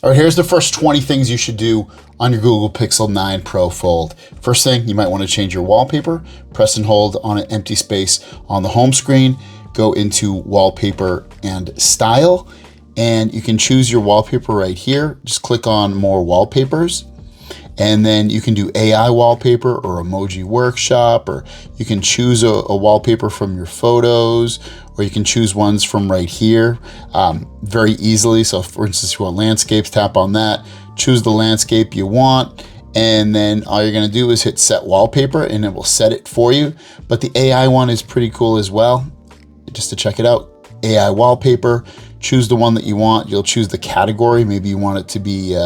All right, here's the first 20 things you should do on your Google Pixel 9 Pro Fold. First thing, you might want to change your wallpaper. Press and hold on an empty space on the home screen. Go into Wallpaper and Style, and you can choose your wallpaper right here. Just click on More Wallpapers, and then you can do AI wallpaper or emoji workshop, or you can choose a wallpaper from your photos, or you can choose ones from right here very easily. So for instance, you want landscapes, tap on that, choose the landscape you want, and then all you're gonna do is hit set wallpaper and it will set it for you. But the AI one is pretty cool as well. Just to check it out, AI wallpaper, choose the one that you want. You'll choose the category. Maybe you want it to be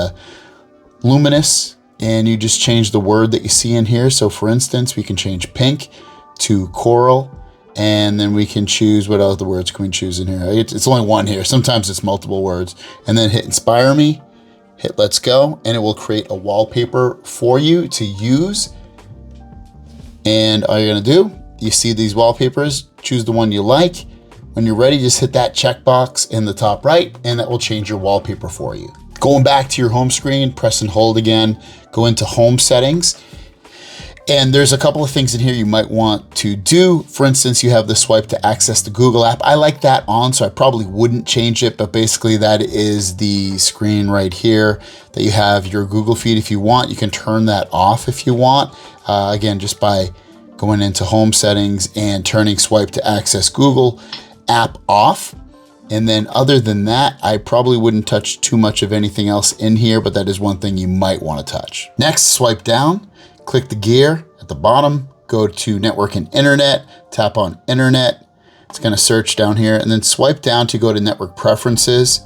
luminous, and you just change the word that you see in here. So for instance, we can change pink to coral, and then we can choose, what other words can we choose in here? It's only one here. Sometimes it's multiple words. And then hit inspire me, hit let's go, and it will create a wallpaper for you to use. And all you're gonna do, you see these wallpapers, choose the one you like. When you're ready, just hit that checkbox in the top right, and that will change your wallpaper for you. Going back to your home screen, press and hold again, go into home settings. And there's a couple of things in here you might want to do. For instance, you have the swipe to access the Google app. I like that on, so I probably wouldn't change it, but basically that is the screen right here that you have your Google feed. If you want, you can turn that off if you want. Again, just by going into home settings and turning swipe to access Google app off. And then other than that, I probably wouldn't touch too much of anything else in here, but that is one thing you might want to touch. Next, swipe down. Click the gear at the bottom, go to network and internet, tap on internet. It's gonna search down here, and then swipe down to go to network preferences.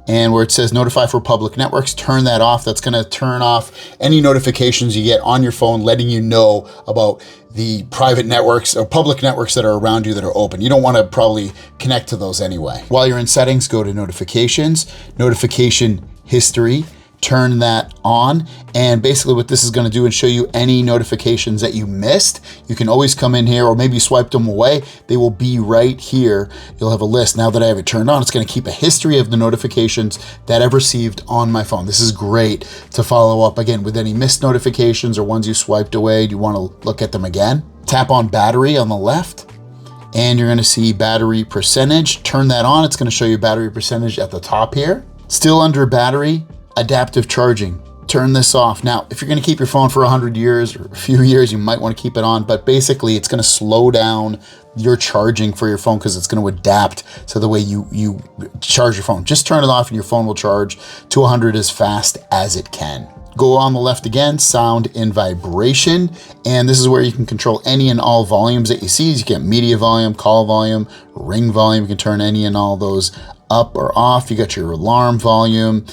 And where it says notify for public networks, turn that off. That's gonna turn off any notifications you get on your phone letting you know about the private networks or public networks that are around you that are open. You don't wanna probably connect to those anyway. While you're in settings, go to notifications, notification history, turn that on. And basically what this is gonna do is show you any notifications that you missed. You can always come in here, or maybe you swiped them away. They will be right here. You'll have a list. Now that I have it turned on, it's gonna keep a history of the notifications that I've received on my phone. This is great to follow up again with any missed notifications or ones you swiped away. Do you wanna look at them again? Tap on battery on the left, and you're gonna see battery percentage. Turn that on. It's gonna show you battery percentage at the top here. Still under battery, adaptive charging. Turn this off. Now, if you're gonna keep your phone for 100 years or a few years, you might wanna keep it on, but basically it's gonna slow down your charging for your phone because it's gonna adapt to the way you charge your phone. Just turn it off and your phone will charge to 100 as fast as it can. Go on the left again, sound and vibration. And this is where you can control any and all volumes that you see. You get media volume, call volume, ring volume. You can turn any and all those up or off. You got your alarm volume.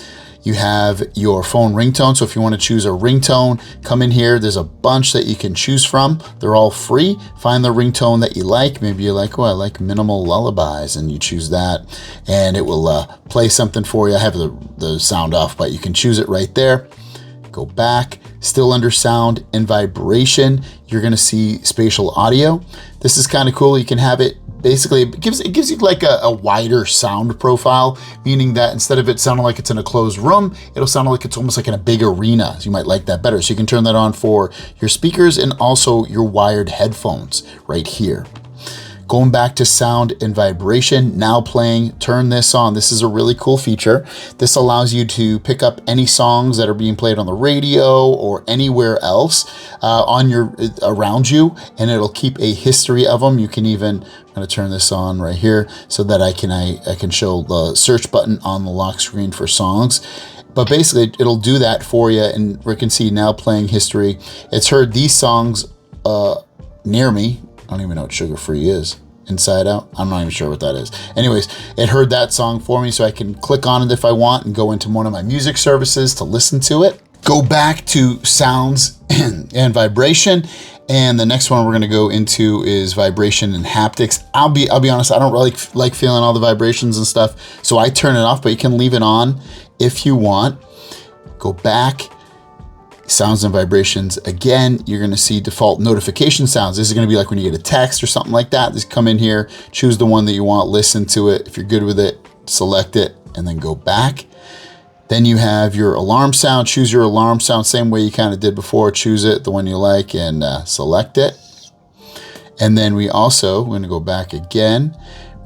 You have your phone ringtone. So if you want to choose a ringtone, come in here. There's a bunch that you can choose from. They're all free. Find the ringtone that you like. Maybe you're like, oh, I like minimal lullabies, and you choose that, and it will play something for you. I have the sound off, but you can choose it right there. Go back, still under sound and vibration. You're gonna see spatial audio. This is kind of cool. You can have it, basically, it gives you like a wider sound profile, meaning that instead of it sounding like it's in a closed room, it'll sound like it's almost like in a big arena. So you might like that better. So you can turn that on for your speakers and also your wired headphones right here. Going back to sound and vibration, now playing, turn this on. This is a really cool feature. This allows you to pick up any songs that are being played on the radio or anywhere else around you, and it'll keep a history of them. You can even, I'm gonna turn this on right here so that I can show the search button on the lock screen for songs. But basically it'll do that for you, and we can see now playing history. It's heard these songs near me. I don't even know what Sugar Free is. Inside Out? I'm not even sure what that is. Anyways, it heard that song for me, so I can click on it if I want and go into one of my music services to listen to it. Go back to sounds and vibration. And the next one we're gonna go into is vibration and haptics. I'll be honest, I don't really like feeling all the vibrations and stuff, so I turn it off, but you can leave it on if you want. Go back. Sounds and vibrations. Again, you're gonna see default notification sounds. This is gonna be like when you get a text or something like that. Just come in here, choose the one that you want, listen to it. If you're good with it, select it, and then go back. Then you have your alarm sound. Choose your alarm sound, same way you kind of did before. Choose it, the one you like, and select it. And then we're going to go back again.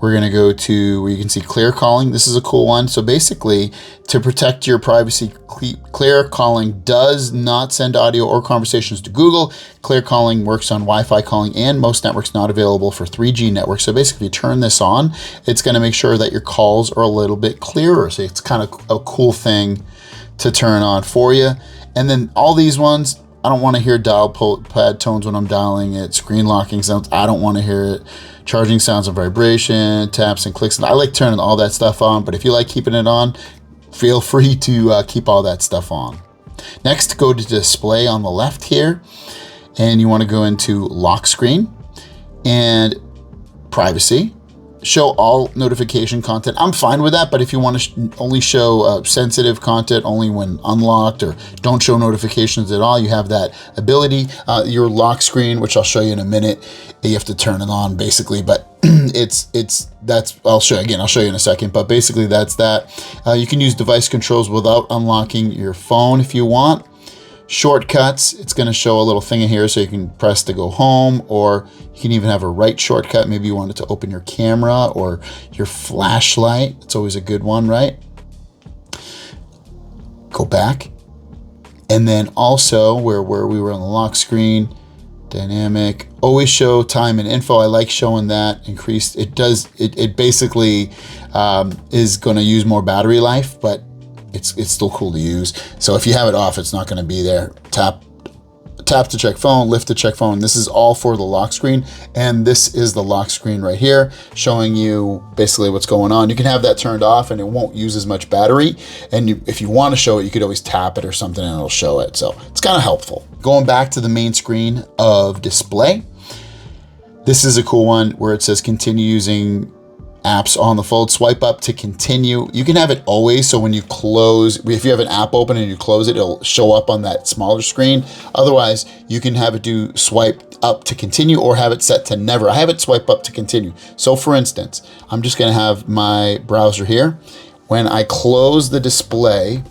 We're going to go to where you can see clear calling. This is a cool one. So basically, to protect your privacy, clear calling does not send audio or conversations to Google. Clear calling works on Wi-Fi calling and most networks not available for 3G networks. So basically, if you turn this on, it's going to make sure that your calls are a little bit clearer. So it's kind of a cool thing to turn on for you. And then all these ones, I don't want to hear dial pad tones when I'm dialing it. Screen locking sounds, I don't want to hear it. Charging sounds and vibration, taps and clicks. I like turning all that stuff on, but if you like keeping it on, feel free to keep all that stuff on. Next, go to display on the left here, and you want to go into lock screen and privacy. Show all notification content. I'm fine with that, but if you want to only show sensitive content only when unlocked, or don't show notifications at all, you have that ability. Your lock screen, which I'll show you in a minute, you have to turn it on basically, but I'll show you in a second, but basically that's that. You can use device controls without unlocking your phone if you want. Shortcuts, it's going to show a little thing in here so you can press to go home, or you can even have a right shortcut. Maybe you wanted to open your camera or your flashlight. It's always a good one, right? Go back. And then also where we were on the lock screen, dynamic, always show time and info. I like showing that. Increased, it basically is going to use more battery life, but it's still cool to use. So if you have it off, it's not going to be there. Tap to check phone, lift to check phone. This is all for the lock screen, and this is the lock screen right here, showing you basically what's going on. You can have that turned off and it won't use as much battery, and if you want to show it, you could always tap it or something and it'll show it. So it's kind of helpful. Going back to the main screen of display, this is a cool one where it says continue using apps on the fold. Swipe up to continue. You can have it always, so when you close, if you have an app open and you close it, it'll show up on that smaller screen. Otherwise, you can have it do swipe up to continue or have it set to never. I have it swipe up to continue. So for instance, I'm just going to have my browser here. When I close the display,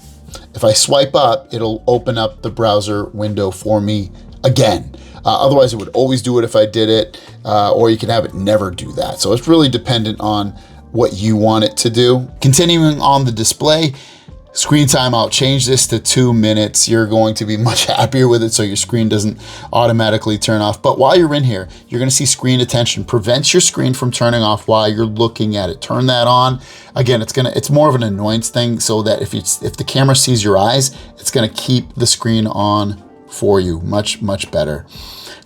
if I swipe up, it'll open up the browser window for me again. Otherwise, it would always do it if I did it, or you can have it never do that. So it's really dependent on what you want it to do. Continuing on the display, screen time, I'll change this to 2 minutes. You're going to be much happier with it, so your screen doesn't automatically turn off. But while you're in here, you're gonna see screen attention. Prevents your screen from turning off while you're looking at it. Turn that on. Again, it's more of an annoyance thing, so that if the camera sees your eyes, it's gonna keep the screen on for you. Much better.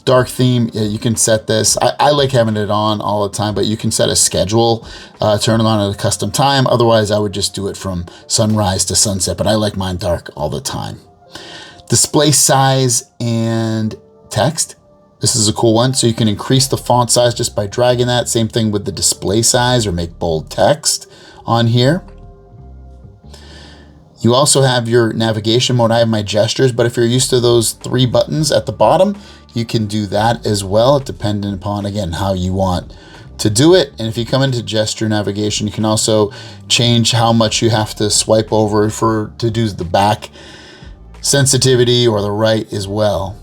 Dark theme, you can set this. I like having it on all the time, but you can set a schedule, turn it on at a custom time. Otherwise, I would just do it from sunrise to sunset, but I like mine dark all the time. Display size and text. This is a cool one. So you can increase the font size just by dragging that. Same thing with the display size, or make bold text on here. You also have your navigation mode. I have my gestures, but if you're used to those 3 buttons at the bottom, you can do that as well, depending upon, again, how you want to do it. And if you come into gesture navigation, you can also change how much you have to swipe over to do the back sensitivity or the right as well.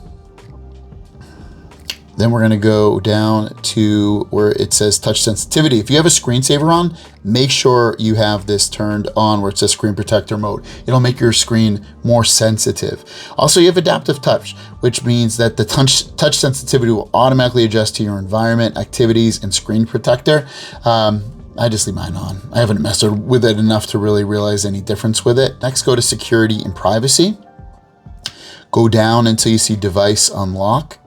Then we're gonna go down to where it says touch sensitivity. If you have a screensaver on, make sure you have this turned on where it says screen protector mode. It'll make your screen more sensitive. Also, you have adaptive touch, which means that the touch sensitivity will automatically adjust to your environment, activities, and screen protector. I just leave mine on. I haven't messed with it enough to really realize any difference with it. Next, go to security and privacy. Go down until you see device unlock.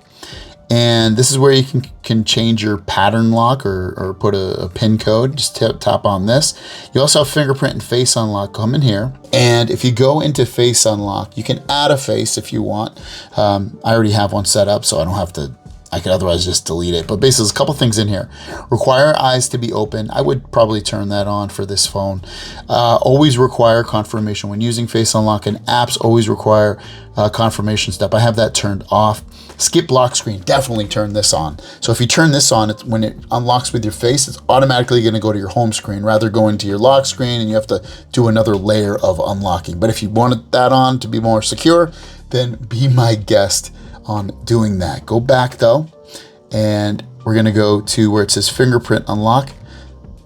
And this is where you can change your pattern lock or put a PIN code. Just tap on this. You also have fingerprint and face unlock. Come in here. And if you go into face unlock, you can add a face if you want. I already have one set up, so I I could otherwise just delete it. But basically, there's a couple things in here. Require eyes to be open. I would probably turn that on for this phone. Always require confirmation. When using Face Unlock and apps, always require confirmation step. I have that turned off. Skip lock screen. Definitely turn this on. So if you turn this on, when it unlocks with your face, it's automatically going to go to your home screen rather going to your lock screen, and you have to do another layer of unlocking. But if you wanted that on to be more secure, then be my guest on doing that. Go back though, and we're going to go to where it says fingerprint unlock,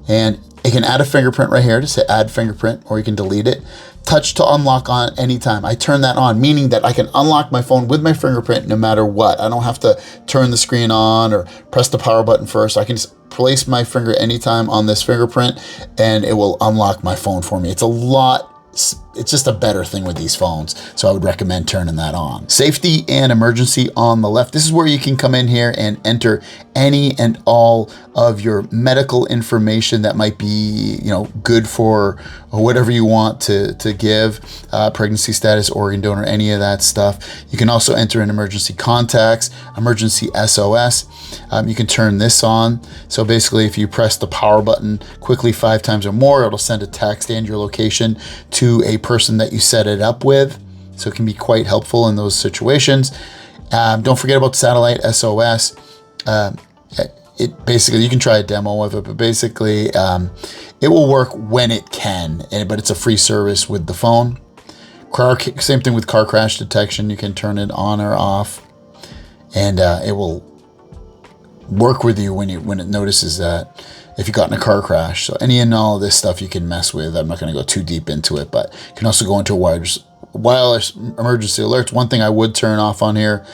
and you can add a fingerprint right here. Just say add fingerprint, or you can delete it. Touch to unlock on anytime. I turn that on, meaning that I can unlock my phone with my fingerprint no matter what. I don't have to turn the screen on or press the power button first. I can just place my finger anytime on this fingerprint and it will unlock my phone for me. It's just a better thing with these phones. So I would recommend turning that on. Safety and emergency on the left. This is where you can come in here and enter any and all of your medical information that might be, good for whatever you want to give, pregnancy status, organ donor, any of that stuff. You can also enter in emergency contacts, emergency SOS. You can turn this on. So basically, if you press the power button quickly 5 times or more, it'll send a text and your location to a person that you set it up with. So it can be quite helpful in those situations. Don't forget about satellite SOS. It basically, you can try a demo of it, but basically it will work when it can, but it's a free service with the phone. Same thing with car crash detection. You can turn it on or off, and it will work with you when it notices that if you got in a car crash. So any and all of this stuff you can mess with. I'm not going to go too deep into it, but you can also go into wireless emergency alerts. One thing I would turn off on here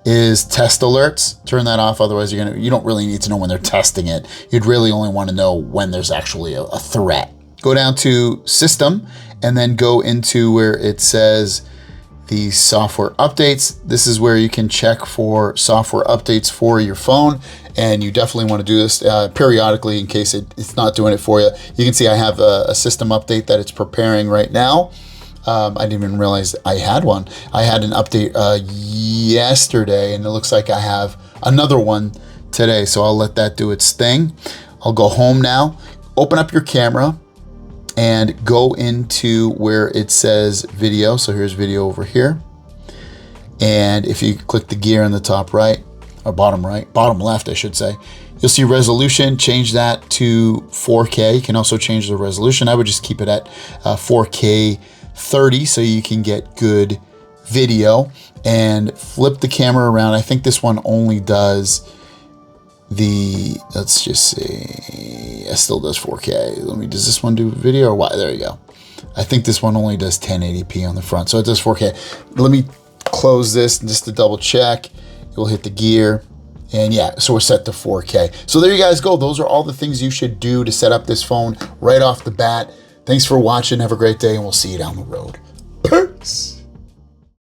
is test alerts. Turn that off, otherwise you don't really need to know when they're testing it. You'd really only want to know when there's actually a threat. Go down to system and then go into where it says the software updates. This is where you can check for software updates for your phone, and you definitely want to do this periodically in case it's not doing it for you. You can see I have a system update that it's preparing right now. I didn't even realize I had one. I had an update yesterday, and it looks like I have another one today. So I'll let that do its thing. I'll go home now, open up your camera, and go into where it says video. So here's video over here. And if you click the gear on the top right, or bottom left, I should say, you'll see resolution. Change that to 4K. You can also change the resolution. I would just keep it at 4K 30 so you can get good video, and flip the camera around. I think this one only does let's just see, it still does 4K. Does this one do video or what? There you go. I think this one only does 1080p on the front, so it does 4K. Let me close this just to double check. You'll hit the gear, and yeah, so we're set to 4K. So there you guys go. Those are all the things you should do to set up this phone right off the bat. Thanks for watching. Have a great day, and we'll see you down the road. Peace.